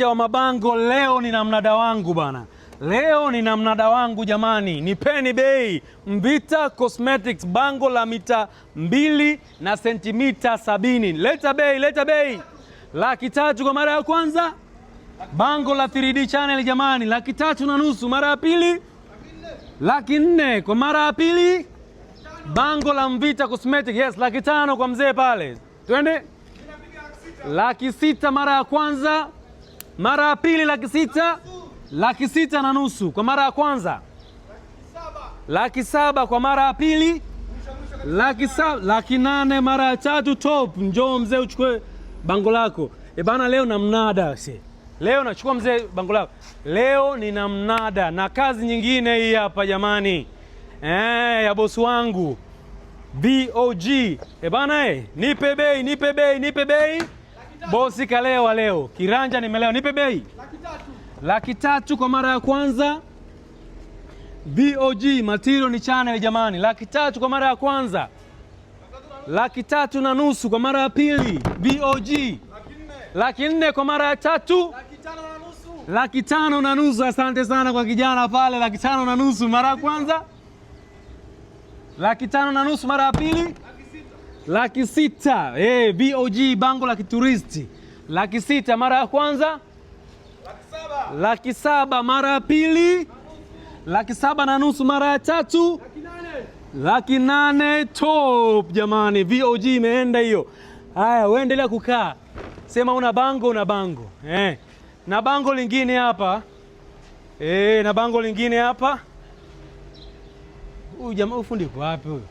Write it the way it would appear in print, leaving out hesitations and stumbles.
Wa mabango leo nina mnada wangu bana. Leo nina mnada wangu jamani. Nipeni bei. Mvita Cosmetics bango la mita 2 na sentimita 70. Leta bei, leta bei. 300,000 kwa mara ya kwanza. Bango la 3D channel jamani, 3,500 mara ya pili. 400,000 kwa mara ya pili. Bango la Mvita Cosmetics, yes, 500,000 kwa mzee pale. Twende. 600,000 mara ya kwanza. Mara ya pili 600,000, 6,500 kwa mara ya kwanza. 700,000 kwa mara ya pili. 800,000 mara ya tatu. Top, njoo mzee uchukue bango lako. Bana leo na mnada. Leo nachukua mzee bango lako. Leo nina mnada na kazi nyingine hii hapa jamani. Ya bosi wangu. BOG. Bana nipe bei, nipe bei, nipe bei. Bosi kalewa leo. Kiranja nimelewa. Nipe bei. 300,000 kwa mara ya kwanza. BOG material ni channel jamani. 300,000 kwa mara ya kwanza. 3,500 kwa mara ya pili. BOG. 400,000 kwa mara ya tatu. 5,500. Asante sana kwa kijana pale. 5,500 mara ya kwanza. 5,500 mara ya pili. 600,000. BOG bango la kituristi. 600,000 mara ya kwanza. 700,000 mara ya pili. 7,500 mara ya tatu. 800,000. Top jamani, VOG imeenda hiyo. Haya, uendelea kukaa. Sema una bango, una bango. Na bango lingine hapa. Na bango lingine hapa. Huyu jamaa ufundi kwa wapi huyu?